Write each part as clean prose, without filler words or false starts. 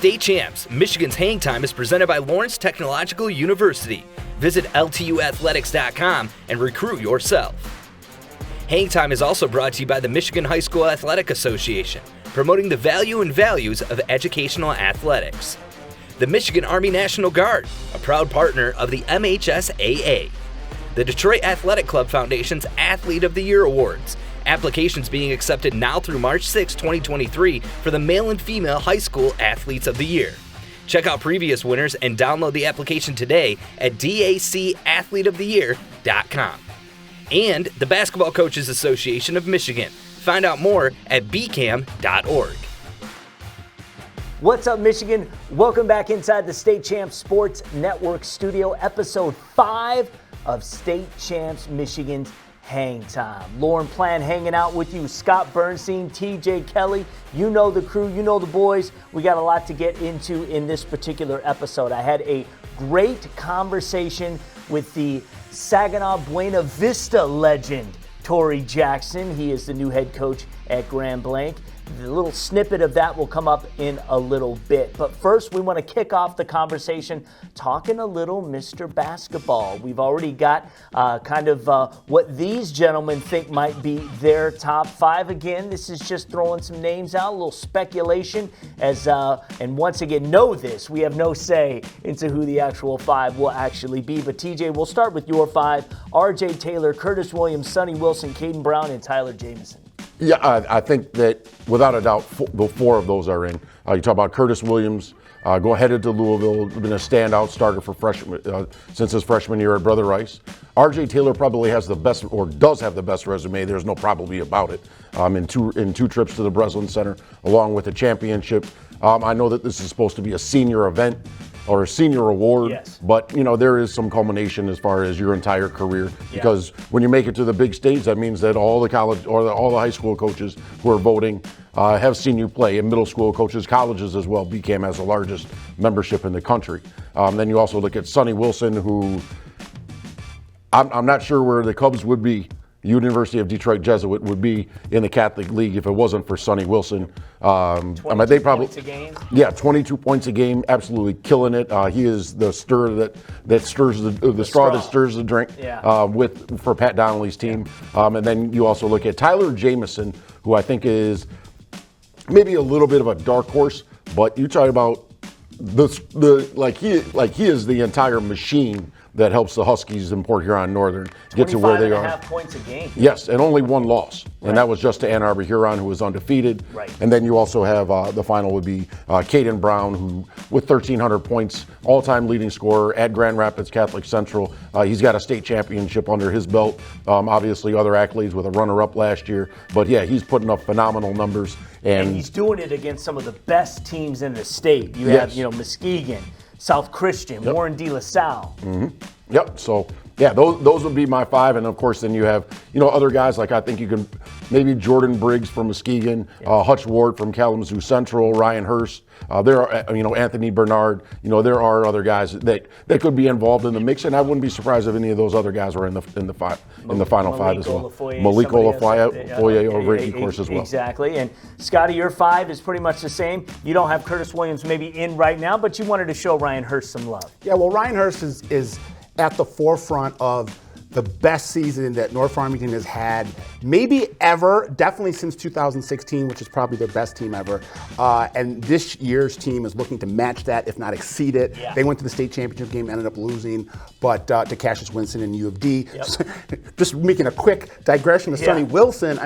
State Champs, Michigan's Hangtime is presented by Lawrence Technological University. Visit LTUathletics.com and recruit yourself. Hangtime is also brought to you by the Michigan High School Athletic Association, promoting the value and values of educational athletics. The Michigan Army National Guard, a proud partner of the MHSAA. The Detroit Athletic Club Foundation's Athlete of the Year Awards. Applications being accepted now through March 6, 2023 for the male and female high school Athletes of the Year. Check out previous winners and download the application today at dacathleteoftheyear.com. And the Basketball Coaches Association of Michigan. Find out more at bcam.org. What's up, Michigan? Welcome back inside the State Champs Sports Network studio, episode 5 of State Champs Michigan's Hangtime. Lorne Plant hanging out with you, Scott Burnstein, TJ Kelley. You know the crew, you know the boys. We got a lot to get into in this particular episode. I had a great conversation with the Saginaw Buena Vista legend, Tory Jackson. He is the new head coach at Grand Blanc. The little snippet of that will come up in a little bit. But first, we want to kick off the conversation talking a little Mr. Basketball. We've already got what these gentlemen think might be their top 5. Again, this is just throwing some names out, a little speculation. And once again, know this, we have no say into who the actual 5 will actually be. But TJ, we'll start with your 5. RJ Taylor, Curtis Williams, Sonny Wilson, Caden Brown, and Tyler Jamison. Yeah, I think that without a doubt, the 4 of those are in. You talk about Curtis Williams, headed to Louisville, been a standout starter for since his freshman year at Brother Rice. RJ Taylor probably has the best, or does have the best resume. There's no probably about it. In two trips to the Breslin Center, along with a championship. I know that this is supposed to be a senior event or a senior award, yes. But there is some culmination as far as your entire career, because when you make it to the big stage, that means that all the college or all the high school coaches who are voting have seen you play, and middle school coaches, colleges as well. BCAM has the largest membership in the country. Then you also look at Sonny Wilson, who I'm not sure where the Cubs would be. University of Detroit Jesuit would be in the Catholic League if it wasn't for Sonny Wilson. 22 points a game? Yeah, 22 points a game, absolutely killing it. He is the stir that stirs the straw that stirs the drink for Pat Donnelly's team. And then you also look at Tyler Jamison, who I think is maybe a little bit of a dark horse, but you talk about he is the entire machine that helps the Huskies in Port Huron Northern get to where they are. 25.5 points a game. Yes, and only 1 loss. Right. And that was just to Ann Arbor Huron, who was undefeated. Right. And then you also have the final would be Caden Brown, who with 1,300 points, all-time leading scorer at Grand Rapids Catholic Central. He's got a state championship under his belt. Obviously, other accolades with a runner-up last year. But yeah, he's putting up phenomenal numbers. And he's doing it against some of the best teams in the state. You have, Muskegon, South Christian, Warren De La Salle. Mm-hmm. Yep. So, yeah, those would be my 5. And, of course, then you have, other guys like I think you can maybe Jordan Briggs from Muskegon, Hutch Ward from Kalamazoo Central, Ryan Hurst. There are, Anthony Bernard. There are other guys that could be involved in the mix, and I wouldn't be surprised if any of those other guys were in the final 5 as well. Malik Olafoye over at course as well. Exactly. And Scotty, your 5 is pretty much the same. You don't have Curtis Williams maybe in right now, but you wanted to show Ryan Hurst some love. Yeah, well, Ryan Hurst is at the forefront of the best season that North Farmington has had, maybe ever, definitely since 2016, which is probably their best team ever. And this year's team is looking to match that, if not exceed it. Yeah. They went to the state championship game, ended up losing, but to Cassius Winston and U of D. Yep. So, just making a quick digression to Sonny Wilson,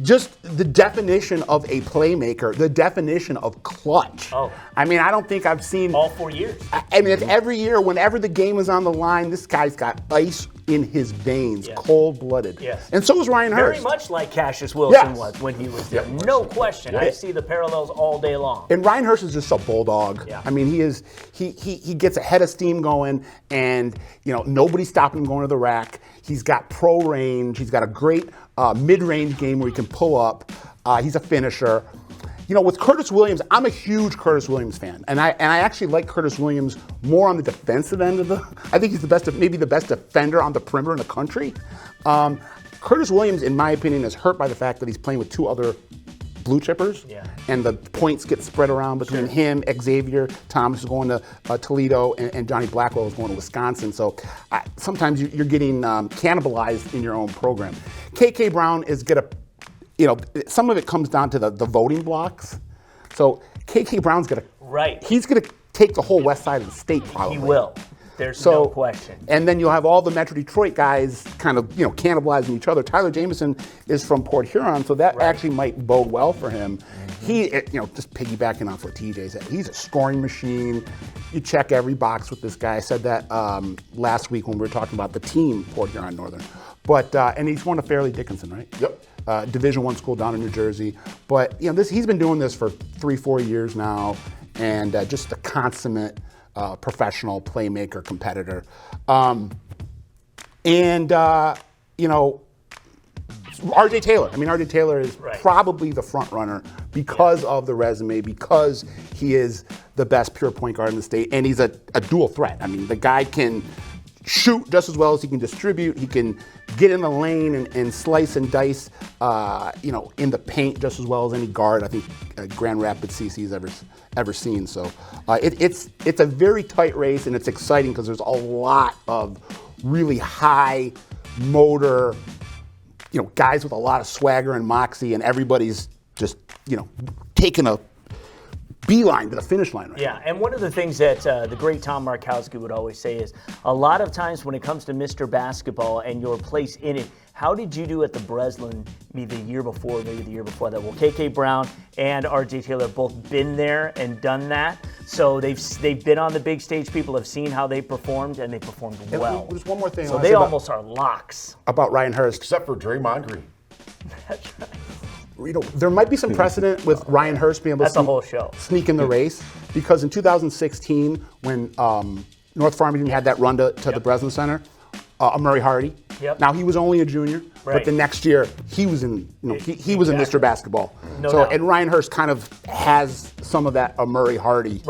just the definition of a playmaker, the definition of clutch. Oh. I don't think I've seen... all 4 years. It's every year, whenever the game is on the line, this guy's got ice in his veins, cold-blooded. Yes. And so is Ryan Hurst. Very much like Cassius Wilson was when he was there. No question. Yeah. I see the parallels all day long. And Ryan Hurst is just a bulldog. Yeah. He gets a head of steam going, and nobody's stopping him going to the rack. He's got pro range. He's got a great mid-range game where he can pull up. He's a finisher. With Curtis Williams, I'm a huge Curtis Williams fan, and I actually like Curtis Williams more on the defensive end of I think he's maybe the best defender on the perimeter in the country. Curtis Williams, in my opinion, is hurt by the fact that he's playing with 2 other blue chippers, and the points get spread around between him, Xavier Thomas is going to Toledo, and Johnny Blackwell is going to Wisconsin. So sometimes you're getting cannibalized in your own program. KK Brown is going to, some of it comes down to the voting blocks. So KK Brown's going to, he's going to take the whole west side of the state probably. He will. There's no question. And then you'll have all the Metro Detroit guys kind of, cannibalizing each other. Tyler Jamison is from Port Huron, so that actually might bode well for him. He, just piggybacking off what TJ said, he's a scoring machine. You check every box with this guy. I said that last week when we were talking about the team, Port Huron Northern. But, and he's one of Fairleigh Dickinson, right? Yep. Division I school down in New Jersey. But, he's been doing this for 3-4 years now, and just a consummate professional playmaker, competitor. RJ Taylor. RJ Taylor is probably the front runner because of the resume, because he is the best pure point guard in the state, and he's a dual threat. The guy can shoot just as well as he can distribute. He can get in the lane and slice and dice, in the paint just as well as any guard I think Grand Rapids CC's ever seen. So it's a very tight race, and it's exciting because there's a lot of really high motor, guys with a lot of swagger and moxie, and everybody's just taking a beeline to the finish line right now. And one of the things that the great Tom Markowski would always say is a lot of times when it comes to Mr. Basketball and your place in it, how did you do at the Breslin maybe the year before that? Well, KK Brown and RJ Taylor have both been there and done that. So they've been on the big stage. People have seen how they performed, and they performed well. There's one more thing. So they almost are locks. About Ryan Hurst. Except for Draymond Green. That's right. There might be some precedent with Ryan Hurst being able to sneak in the race, because in 2016, when North Farmington had that run to the Breslin Center, Murray Hardy. Now he was only a junior, but the next year he was in, he was in Mr. Basketball. And Ryan Hurst kind of has some of that Murray Hardy,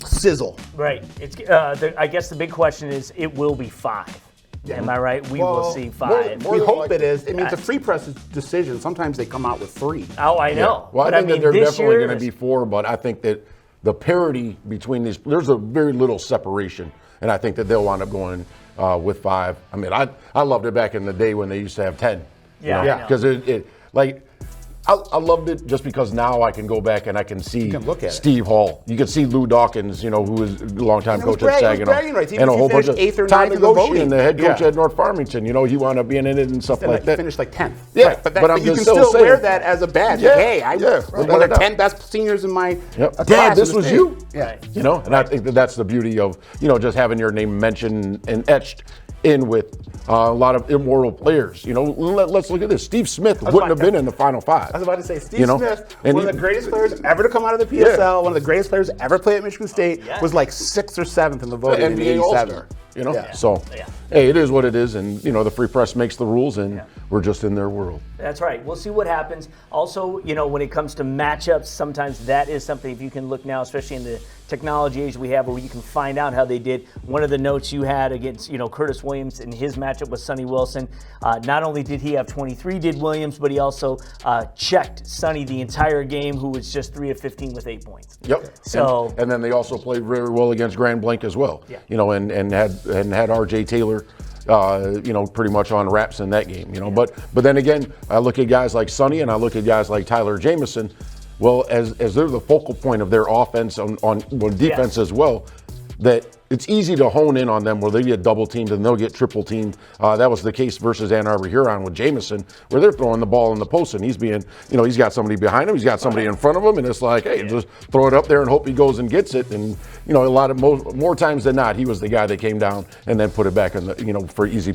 sizzle. It's I guess the big question is, it will be 5. Am I right? We will see 5. We hope it is. It's a free press decision. Sometimes they come out with 3. Oh, I know. Well, I think that they're definitely going to be 4, but I think that the parity between these, there's a very little separation, and I think that they'll wind up going with 5. I loved it back in the day when they used to have 10. Because I loved it just because now I can go back and I can see Steve Hall. You can see Lou Dawkins, who was a longtime coach at Saginaw. And a whole bunch of 8th or 9th negotiating, the head coach at North Farmington. He wound up being in it and stuff like that. Finished 10th. But you can still wear that as a badge. Hey, I was one of the 10 best seniors in my class. Dad, this was you. And I think that's the beauty of just having your name mentioned and etched in with a lot of immortal players. Let's look at this. Steve Smith wouldn't have been in the Final 5. I was about to say, Steve Smith, one of the greatest players ever to come out of the PSL, one of the greatest players ever play at Michigan State, was like 6th or 7th in the voting in '87. So, hey, it is what it is, and the free press makes the rules, and we're just in their world. That's right. We'll see what happens. Also, when it comes to matchups, sometimes that is something, if you can look now, especially in the technology age we have, where you can find out how they did. One of the notes you had against, Curtis Williams in his matchup with Sonny Wilson, not only did he have 23, did Williams, but he also checked Sonny the entire game, who was just 3 of 15 with 8 points. So, and then they also played very well against Grand Blanc as well. And had RJ Taylor, pretty much on wraps in that game. But then again, I look at guys like Sonny and I look at guys like Tyler Jamison. Well, as they're the focal point of their offense on defense as well, that it's easy to hone in on them where they get double teamed and they'll get triple teamed. That was the case versus Ann Arbor Huron with Jamison, where they're throwing the ball in the post and he's being, he's got somebody behind him, he's got somebody in front of him, and it's like, hey, just throw it up there and hope he goes and gets it. And a lot of more times than not, he was the guy that came down and then put it back in the, for easy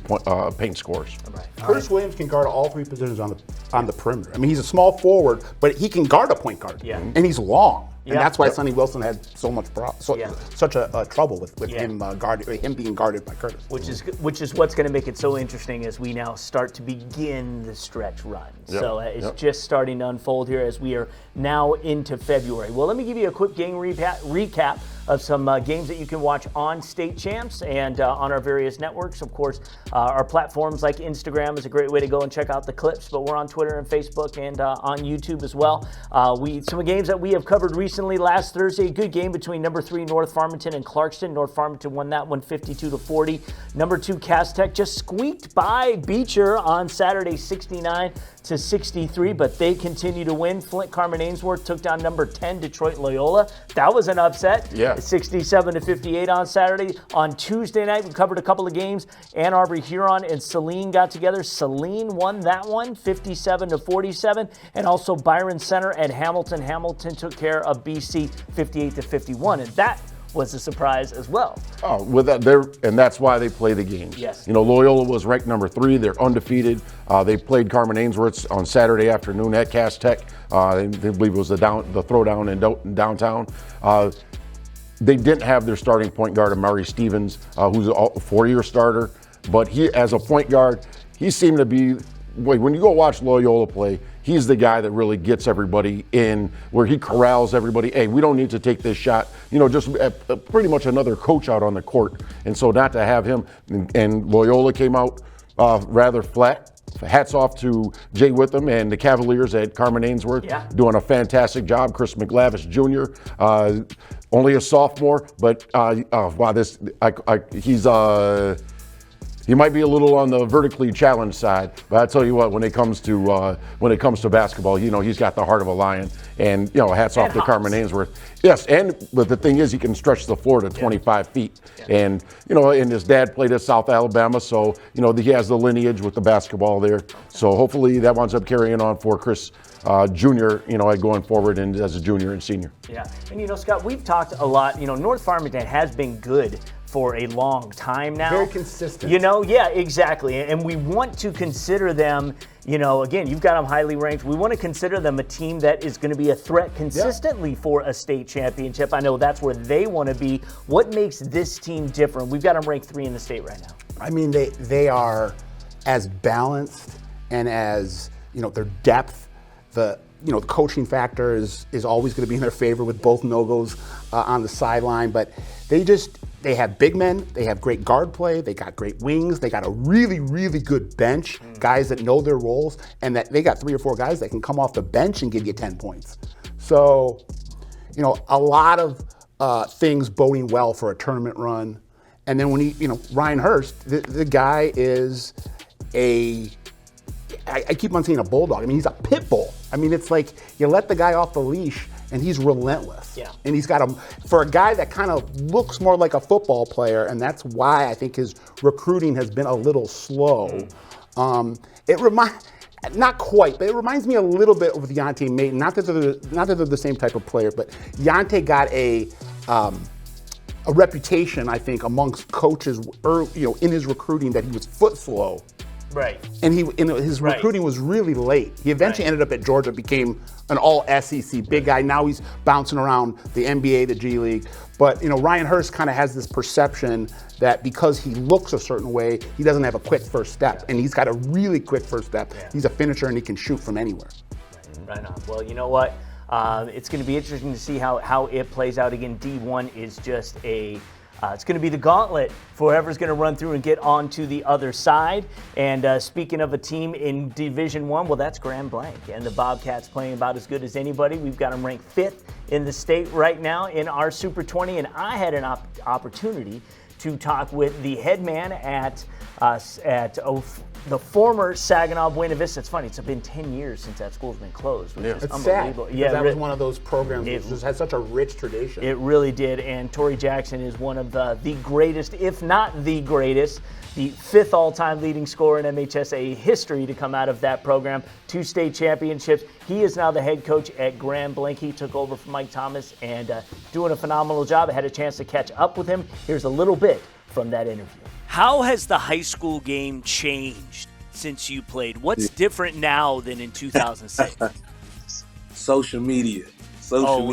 paint scores. Curtis Williams can guard all 3 positions on the perimeter. He's a small forward, but he can guard a point guard, and he's long. And that's why Sonny Wilson had so much such a trouble with him being guarded by Curtis. Which is what's going to make it so interesting as we now start to begin the stretch run. So it's just starting to unfold here as we are now into February. Well, let me give you a quick game recap of some games that you can watch on State Champs and on our various networks. Of course, our platforms like Instagram is a great way to go and check out the clips, but we're on Twitter and Facebook and on YouTube as well. Some games that we have covered recently. Last Thursday, a good game between number 3 North Farmington and Clarkston. North Farmington won that one 52-40. Number 2 Cass Tech just squeaked by Beecher on Saturday 69-63, but they continue to win. Flint Carman-Ainsworth took down number 10 Detroit Loyola. That was an upset. Yeah. 67-58 on Saturday. On Tuesday night, we covered a couple of games. Ann Arbor Huron and Saline got together. Saline won that one 57-47, and also Byron Center and Hamilton. Hamilton took care of BC 58-51, and that was a surprise as well. Oh, with that, and that's why they play the games. Yes. Loyola was ranked number 3. They're undefeated. They played Carman-Ainsworth on Saturday afternoon at Cass Tech. They believe it was the throwdown in downtown. They didn't have their starting point guard, Amari Stevens, who's a 4-year starter. But he, as a point guard, he seemed to be, when you go watch Loyola play, he's the guy that really gets everybody in, where he corrals everybody. Hey, we don't need to take this shot. Just pretty much another coach out on the court. And so not to have him, and Loyola came out rather flat. Hats off to Jay Witham and the Cavaliers at Carman-Ainsworth, doing a fantastic job. Chris McLavish Jr., only a sophomore, but he might be a little on the vertically challenged side, but I tell you what, when it comes to basketball, he's got the heart of a lion, and hats off to Carman-Ainsworth. Yes, but the thing is, he can stretch the floor to 25 feet, and and his dad played at South Alabama, so he has the lineage with the basketball there. So hopefully that winds up carrying on for Chris Jr. Going forward and as a junior and senior. Yeah, and Scott, we've talked a lot. North Farmington has been good for a long time now. Very consistent. Yeah, exactly. And we want to consider them, again, you've got them highly ranked. We want to consider them a team that is going to be a threat consistently for a state championship. I know that's where they want to be. What makes this team different? We've got them ranked 3 in the state right now. I mean, they are as balanced and as, their depth, the coaching factor is always going to be in their favor with both Nogos on the sideline, but they have big men, they have great guard play, they got great wings, they got a really, really good bench, guys that know their roles, and that they got 3 or 4 guys that can come off the bench and give you 10 points. So, a lot of things boding well for a tournament run. And then when Ryan Hurst, the guy is I keep on saying a bulldog. I mean, he's a pit bull. I mean, it's like you let the guy off the leash and he's relentless. Yeah. And he's got for a guy that kind of looks more like a football player, and that's why I think his recruiting has been a little slow. Not quite, but it reminds me a little bit of Yante Maton. Not that they're the same type of player, but Yante got a reputation, I think, amongst coaches, in his recruiting that he was foot slow. Right. And his recruiting was really late. He eventually ended up at Georgia, became an all-SEC big guy. Now he's bouncing around the NBA, the G League. But, Ryan Hurst kind of has this perception that because he looks a certain way, he doesn't have a quick first step. And he's got a really quick first step. Yeah. He's a finisher and he can shoot from anywhere. Right on. Well, you know what? It's going to be interesting to see how it plays out. Again, D1 is just it's going to be the gauntlet for whoever's going to run through and get onto the other side. And speaking of a team in Division I, well, that's Grand Blanc. And the Bobcats playing about as good as anybody. We've got them ranked 5th in the state right now in our Super 20. And I had an opportunity to talk with the head man at the former Saginaw Buena Vista. It's funny, it's been 10 years since that school's been closed, which is it's unbelievable. Sad, that was one of those programs that just had such a rich tradition. It really did, and Tory Jackson is one of the greatest, if not the greatest, the 5th all-time leading scorer in MHSA history to come out of that program. 2 state championships. He is now the head coach at Grand Blanc. He took over from Mike Thomas and doing a phenomenal job. I had a chance to catch up with him. Here's a little bit from that interview. How has the high school game changed since you played? What's different now than in 2006? Social media. Social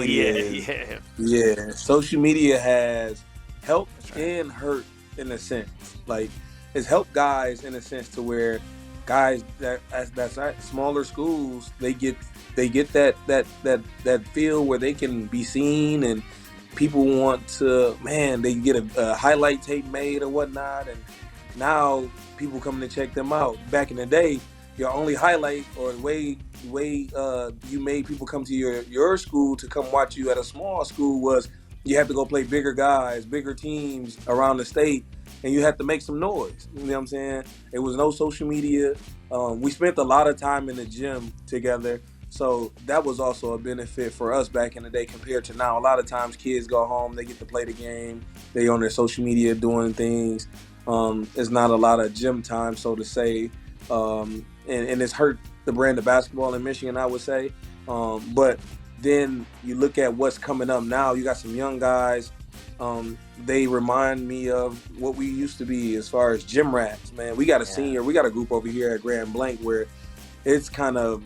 media has helped and hurt in a sense. Like, it's helped guys in a sense to where guys that's at smaller schools, they get that feel where they can be seen and people want to, they get a highlight tape made or whatnot, and now people coming to check them out. Back in the day, your only highlight or the way you made people come to your school to come watch you at a small school was you had to go play bigger guys, bigger teams around the state, and you had to make some noise. You know what I'm saying? It was no social media. We spent a lot of time in the gym together, so that was also a benefit for us back in the day compared to now. A lot of times kids go home, they get to play the game, they on their social media doing things. It's not a lot of gym time, so to say, and it's hurt the brand of basketball in Michigan, I would say. But then you look at what's coming up now. You got some young guys. They remind me of what we used to be as far as gym rats, man. We got a group over here at Grand Blanc where it's kind of,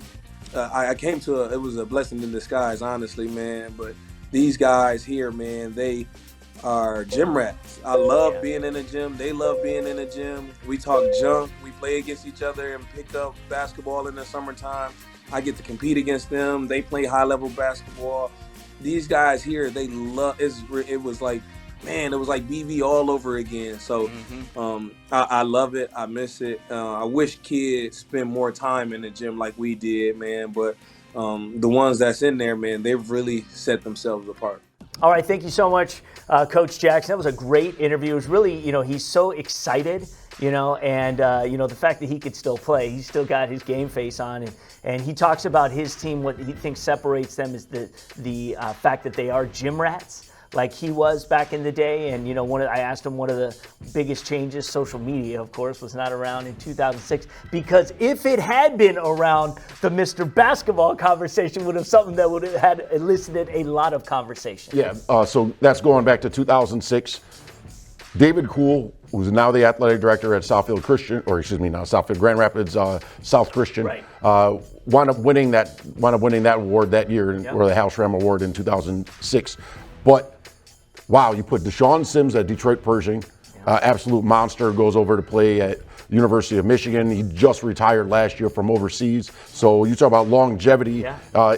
I came to it was a blessing in disguise, honestly, man. But these guys here, man, they are gym rats. I love being in the gym. They love being in the gym. We talk junk. We play against each other and pick up basketball in the summertime. I get to compete against them. They play high-level basketball. These guys here, they love. It was like BV all over again. So I love it. I miss it. I wish kids spend more time in the gym like we did, man. But the ones that's in there, man, they've really set themselves apart. All right, thank you so much, Coach Jackson. That was a great interview. It was really, he's so excited, and the fact that he could still play, he's still got his game face on, and he talks about his team. What he thinks separates them is the fact that they are gym rats, like he was back in the day. And I asked him one of the biggest changes. Social media, of course, was not around in 2006, because if it had been around, the Mr. Basketball conversation would have something that would have had elicited a lot of conversation. Yeah, so that's going back to 2006. David Kool, who's now the athletic director at Southfield Grand Rapids South Christian, right. wound up winning that award that year, or the House Ram Award in 2006. But wow, you put DeShawn Sims at Detroit Pershing, absolute monster, goes over to play at University of Michigan. He just retired last year from overseas. So you talk about longevity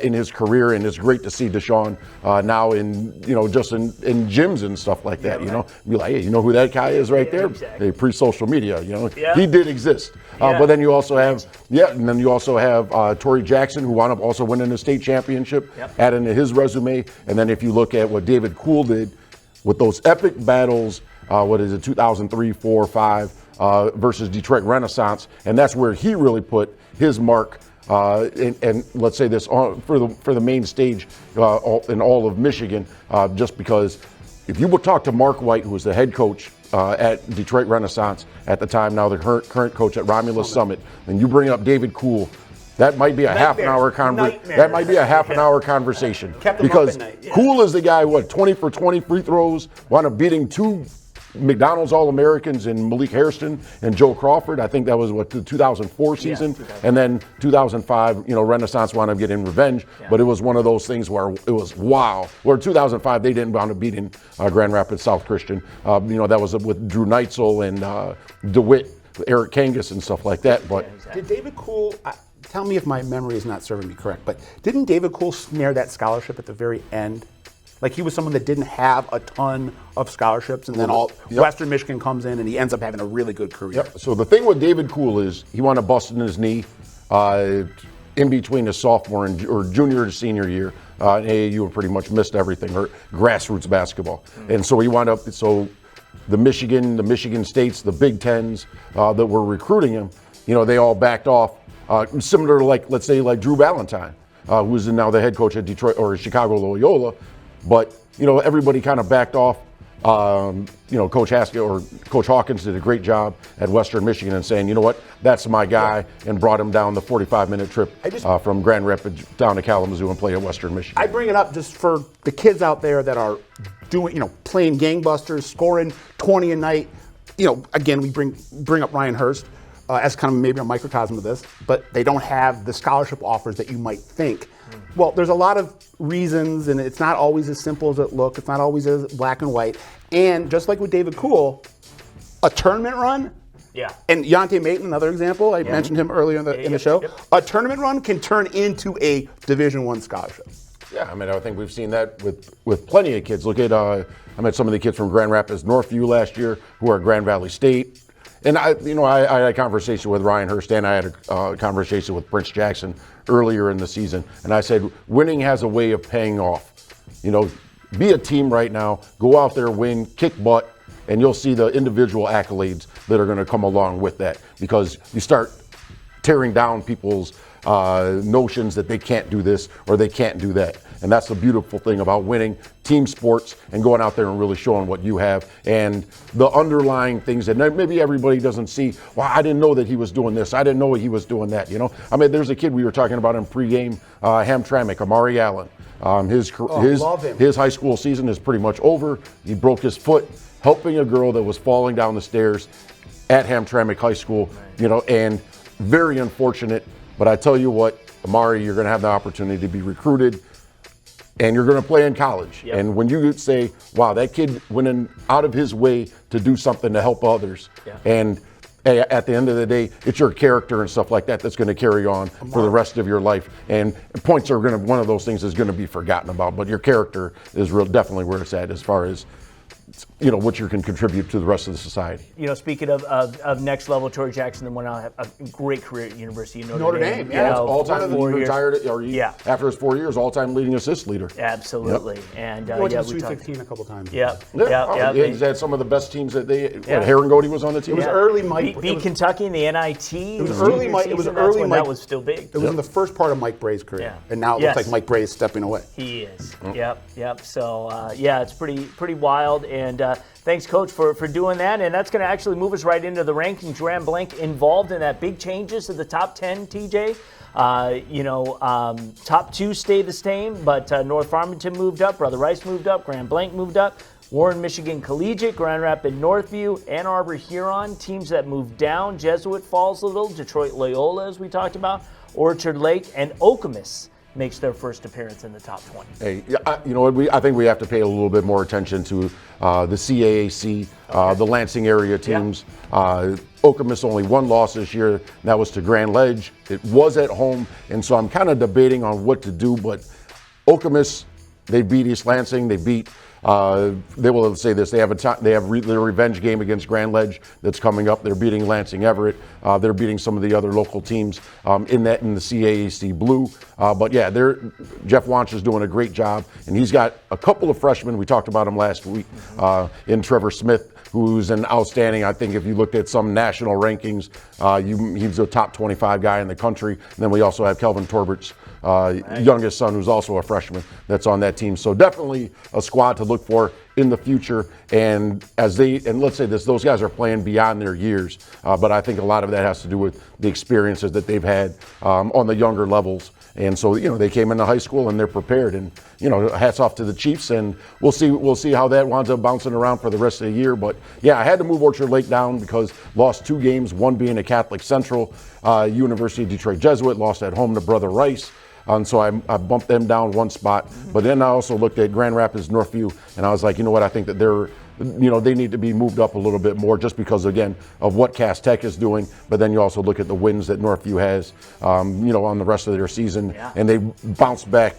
in his career, and it's great to see DeShawn now just in gyms and stuff like that. Be like, hey, you know who that guy is right there? Exactly. Hey, pre-social media, he did exist. But then you also have, Tory Jackson, who wound up also winning the state championship, adding to his resume. And then if you look at what David Kool did with those epic battles, 2003, 4, 5, versus Detroit Renaissance, and that's where he really put his mark. And let's say this for the main stage in all of Michigan, just because if you would talk to Mark White, who was the head coach at Detroit Renaissance at the time, now the current coach at Romulus Summit, and you bring up David Kool, that might be a half an hour conversation. Because Kool is the guy, 20 for 20 free throws, wound up beating two McDonald's All-Americans in Malik Hairston and Joe Crawford. I think that was the 2004 season. And then 2005, Renaissance wound up getting revenge. But it was one of those things where it was wow. Where 2005, they didn't wound up beating Grand Rapids South Christian. That was with Drew Neitzel and DeWitt, Eric Kangas and stuff like that. But did David Kool, tell me if my memory is not serving me correct, but didn't David Kool snare that scholarship at the very end? Like he was someone that didn't have a ton of scholarships, and then Western Michigan comes in, and he ends up having a really good career. So the thing with David Kool is he wound up busting his knee in between his sophomore or junior to senior year. AAU and pretty much missed everything, or grassroots basketball. And so he wound up, the Michigan States, the Big Tens that were recruiting him, they all backed off. Similar to let's say Drew Valentine, who's now the head coach at Detroit or Chicago Loyola. But, everybody kind of backed off. Coach Haskell or Coach Hawkins did a great job at Western Michigan and saying, you know what, that's my guy, and brought him down the 45-minute trip from Grand Rapids down to Kalamazoo and play at Western Michigan. I bring it up just for the kids out there that are doing, playing gangbusters, scoring 20 a night. Again, we bring up Ryan Hurst as kind of maybe a microcosm of this, but they don't have the scholarship offers that you might think. Well, there's a lot of reasons, and it's not always as simple as it looks. It's not always as black and white. And just like with David Kool, a tournament run, and Yonte Maton, another example, I mentioned him earlier in the show, a tournament run can turn into a Division I scholarship. Yeah, I mean, I think we've seen that with plenty of kids. Look at, I met some of the kids from Grand Rapids Northview last year who are at Grand Valley State. And I had a conversation with Ryan Hurst, and I had a conversation with Prince Jackson earlier in the season. And I said, winning has a way of paying off. Be a team right now, go out there, win, kick butt, and you'll see the individual accolades that are going to come along with that, because you start tearing down people's notions that they can't do this or they can't do that. And that's the beautiful thing about winning team sports and going out there and really showing what you have and the underlying things that maybe everybody doesn't see. Well, I didn't know that he was doing this. I didn't know he was doing that. I mean, there's a kid we were talking about in pregame, Hamtramck, Amari Allen. His high school season is pretty much over. He broke his foot helping a girl that was falling down the stairs at Hamtramck High School, and very unfortunate. But I tell you what, Amari, you're going to have the opportunity to be recruited, and you're going to play in college. Yep. And when you say, wow, that kid went out of his way to do something to help others, and at the end of the day, it's your character and stuff like that that's going to carry on for the rest of your life. And points are one of those things is going to be forgotten about, but your character is definitely where it's at as far as what you can contribute to the rest of the society. Speaking of next level, Tory Jackson went on a great career at University of Notre Dame. All-time retired, after his 4 years, all-time leading assist leader. Absolutely. Yep. And went to the Sweet 16 a couple times. He's had some of the best teams that Herringody was on the team. It was early Mike. Beat Kentucky in the NIT. It was early Mike. That was still big. It was in the first part of Mike Bray's career. And now it looks like Mike Bray is stepping away. He is. Yep. So, it's pretty wild. And thanks, Coach, for doing that. And that's going to actually move us right into the rankings. Blanc involved in that big changes to the top 10, TJ. Top 2 stay the same, but North Farmington moved up, Brother Rice moved up, Blanc moved up, Warren Michigan Collegiate, Grand Rapids Northview, Ann Arbor Huron, teams that moved down, Jesuit falls a little, Detroit Loyola, as we talked about, Orchard Lake, and Okemos makes their first appearance in the top 20. Hey, I think we have to pay a little bit more attention to the CAAC, the Lansing area teams. Okemos only one loss this year, and that was to Grand Ledge. It was at home, and so I'm kind of debating on what to do, but Okemos, they beat East Lansing, they beat they will say this. They have their revenge game against Grand Ledge that's coming up. They're beating Lansing Everett. They're beating some of the other local teams in the CAAC Blue. But yeah, Jeff Wanch is doing a great job, and he's got a couple of freshmen. We talked about him last week in Trevor Smith, who's an outstanding. I think if you looked at some national rankings, he's a top 25 guy in the country. And then we also have Kelvin Torbert's youngest son, who's also a freshman, that's on that team. So definitely a squad to look for in the future. And let's say this, those guys are playing beyond their years, but I think a lot of that has to do with the experiences that they've had on the younger levels. And so, they came into high school and they're prepared. And, hats off to the Chiefs. And we'll see how that winds up bouncing around for the rest of the year. But, yeah, I had to move Orchard Lake down because lost 2 games, one being a Catholic Central. University of Detroit Jesuit lost at home to Brother Rice. And so I bumped them down 1 spot. But then I also looked at Grand Rapids Northview, and I was like, I think that they need to be moved up a little bit more just because, again, of what Cass Tech is doing. But then you also look at the wins that Northview has, on the rest of their season. Yeah. And they bounced back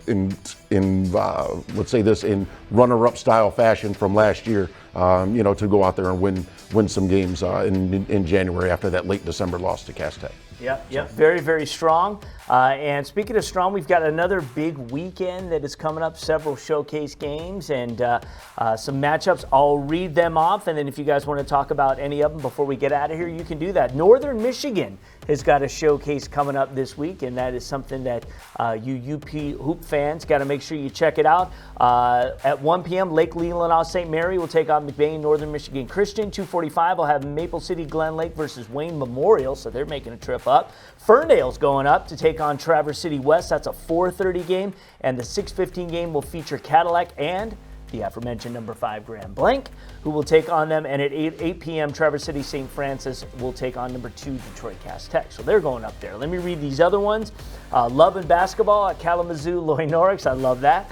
in let's say this, in runner-up style fashion from last year, to go out there and win some games in January after that late December loss to Cass Tech. Yep. Very, very strong. And speaking of strong, we've got another big weekend that is coming up, several showcase games and some matchups. I'll read them off, and then if you guys want to talk about any of them before we get out of here, you can do that. Northern Michigan has got a showcase coming up this week, and that is something that you UP Hoop fans got to make sure you check it out. At 1 p.m., Lake Leelanau St. Mary will take on McBain Northern Michigan Christian. 2:45, we'll have Maple City Glen Lake versus Wayne Memorial, so they're making a trip up. Ferndale's going up to take on Traverse City West. That's a 4:30 game, and the 6:15 game will feature Cadillac and the aforementioned number 5 Blanc, who will take on them. And at 8 p.m., Traverse City St. Francis will take on number 2 Detroit Cass Tech. So they're going up there. Let me read these other ones. Love and basketball at Kalamazoo Loy Norix. I love that.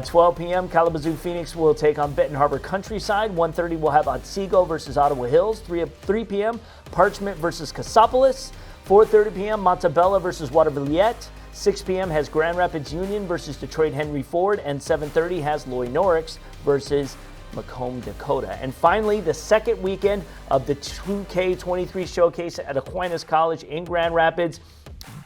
12 p.m., Kalamazoo Phoenix will take on Benton Harbor Countryside. 1:30, we'll have Otsego versus Ottawa Hills. 3 p.m., Parchment versus Cassopolis. 4:30 p.m., Montebello versus Watervillette. 6 p.m. has Grand Rapids Union versus Detroit Henry Ford, and 7:30 has Loy Norix versus Macomb, Dakota. And finally, the second weekend of the 2K23 showcase at Aquinas College in Grand Rapids.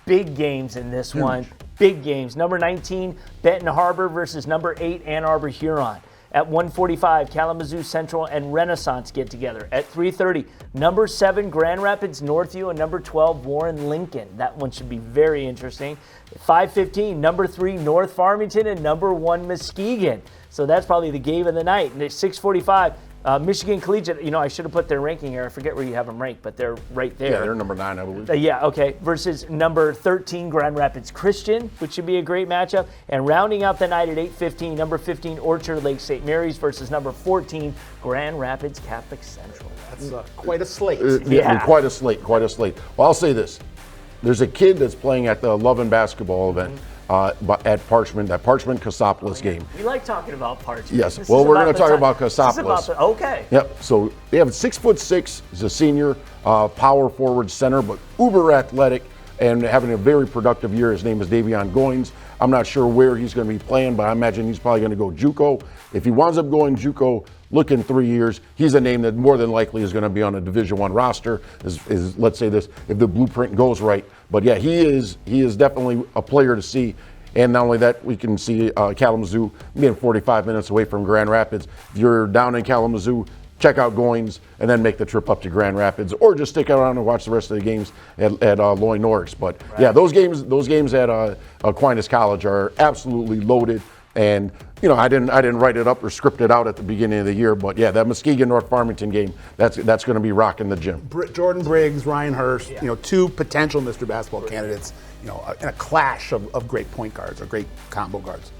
Big games in this one. Big games. Number 19, Benton Harbor versus number 8, Ann Arbor Huron. At 1:45, Kalamazoo Central and Renaissance get together. At 3:30, number 7, Grand Rapids Northview, and number 12, Warren Lincoln. That one should be very interesting. At 5:15, number 3, North Farmington, and number 1, Muskegon. So that's probably the game of the night. And at 6:45, Michigan Collegiate, I should have put their ranking here. I forget where you have them ranked, but they're right there. Yeah, they're number 9, I believe. Okay. Versus number 13, Grand Rapids Christian, which should be a great matchup. And rounding out the night at 8:15, number 15, Orchard Lake St. Mary's versus number 14, Grand Rapids Catholic Central. That's quite a slate. Quite a slate. Well, I'll say this. There's a kid that's playing at the Love and Basketball event. At Parchment, that Parchment Cassopolis game. We like talking about Parchment. Yes. Well, we're going to talk about Cassopolis. Okay. Yep. So they have 6'6". He's a senior, power forward center, but uber athletic and having a very productive year. His name is Davion Goins. I'm not sure where he's going to be playing, but I imagine he's probably going to go JUCO. If he winds up going JUCO, look in 3 years, he's a name that more than likely is going to be on a Division I roster. Is let's say this, if the blueprint goes right. But yeah, he is definitely a player to see. And not only that, we can see Kalamazoo being 45 minutes away from Grand Rapids. If you're down in Kalamazoo, check out Goins and then make the trip up to Grand Rapids, or just stick around and watch the rest of the games at Loy Norix. But yeah, those games at Aquinas College are absolutely loaded. And I didn't write it up or script it out at the beginning of the year, but yeah, that Muskegon North Farmington game, that's going to be rocking the gym. Jordan Briggs, Ryan Hurst, two potential Mr. Basketball candidates, in a clash of great point guards or great combo guards.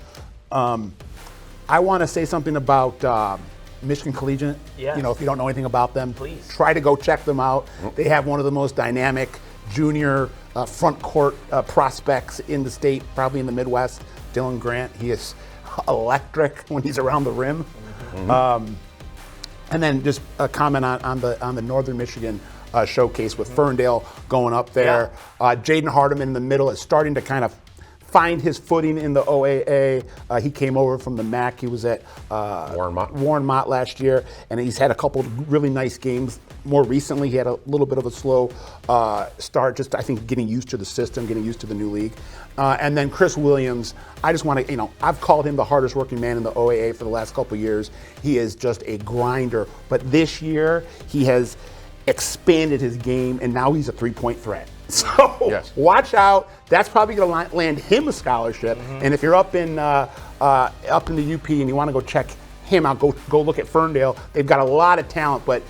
I want to say something about Michigan Collegiate. Yes. If you don't know anything about them, please try to go check them out. They have one of the most dynamic junior front court prospects in the state, probably in the Midwest. Dylan Grant, he is electric when he's around the rim. And then just a comment on the Northern Michigan showcase with Ferndale going up there. Jayden Hardiman in the middle is starting to kind of find his footing in the OAA. He came over from the MAC. He was at Warren Mott last year, and he's had a couple of really nice games. More recently, he had a little bit of a slow start, just I think getting used to the system, getting used to the new league. And then Chris Williams, I just want to, I've called him the hardest working man in the OAA for the last couple of years. He is just a grinder. But this year, he has expanded his game, and now he's a three-point threat. So watch out. That's probably going to land him a scholarship. And if you're up in the UP and you want to go check him out, go look at Ferndale. They've got a lot of talent, but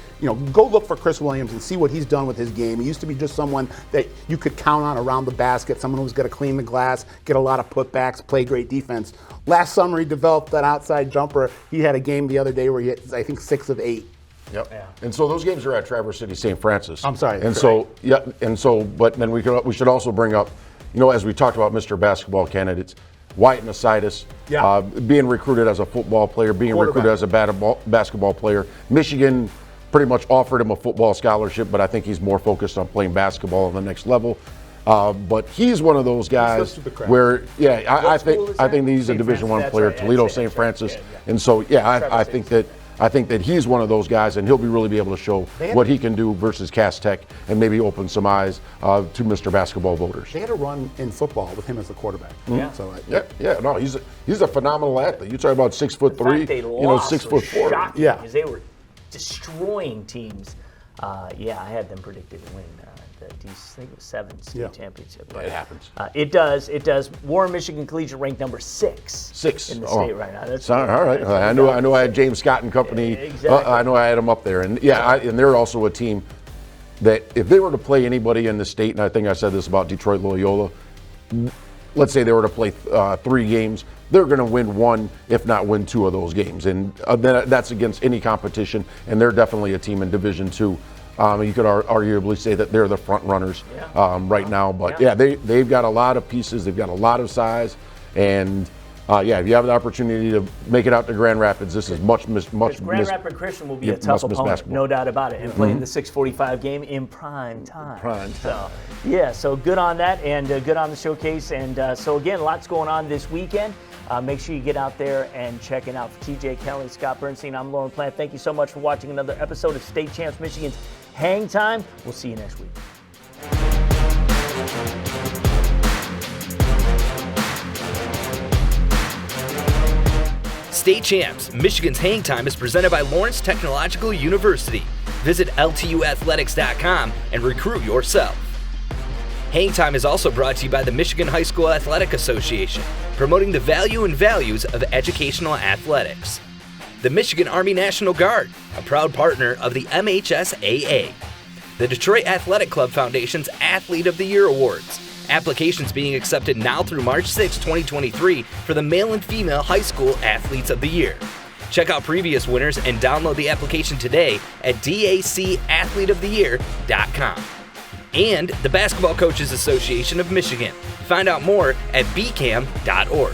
go look for Chris Williams and see what he's done with his game. He used to be just someone that you could count on around the basket, someone who's going to clean the glass, get a lot of putbacks, play great defense. Last summer, he developed that outside jumper. He had a game the other day where he hit, I think, 6 of 8. Yep. Yeah. And so those games are at Traverse City St. Francis. I'm sorry. But then we should also bring up, as we talked about Mr. Basketball candidates, Wyatt Nausadis, being recruited as a football player, being recruited as a basketball player. Michigan pretty much offered him a football scholarship, but I think he's more focused on playing basketball on the next level. But he's one of those guys where, I think he's a Division I player, Toledo St. Francis, and so I think that he's one of those guys, and he'll really be able to show what he can do versus Cass Tech, and maybe open some eyes to Mr. Basketball voters. They had a run in football with him as the quarterback. So he's a phenomenal athlete. You talk about 6'3", 6'4". Because they were destroying teams. I had them predicted to win the I think it was 7 state championship. It happens. It does. Warren Michigan Collegiate ranked number 6 in the state right now. That's all right. I know I had James Scott and company. Exactly. I know I had them up there, and and they're also a team that if they were to play anybody in the state, and I think I said this about Detroit Loyola, let's say they were to play 3 games, they're going to win 1, if not win 2 of those games, and that's against any competition, and they're definitely a team in Division II. You could arguably say that they're the front runners right now, but they've got a lot of pieces, they've got a lot of size, and if you have the opportunity to make it out to Grand Rapids, this is much Grand Rapids Christian will be a tough opponent, no doubt about it, and playing the 6:45 game in prime time. So good on that, and good on the showcase. And so again, lots going on this weekend. Make sure you get out there and check it out. For TJ, Kelley, and Scott Burnstein, I'm Lorne Plant. Thank you so much for watching another episode of State Champs Michigan's Hang Time. We'll see you next week. State Champs Michigan's Hang Time is presented by Lawrence Technological University. Visit LTUathletics.com and recruit yourself. Hang Time is also brought to you by the Michigan High School Athletic Association, promoting the value and values of educational athletics. The Michigan Army National Guard, a proud partner of the MHSAA. The Detroit Athletic Club Foundation's Athlete of the Year Awards. Applications being accepted now through March 6, 2023 for the male and female high school Athletes of the Year. Check out previous winners and download the application today at dacathleteoftheyear.com. And the Basketball Coaches Association of Michigan. Find out more at bcam.org.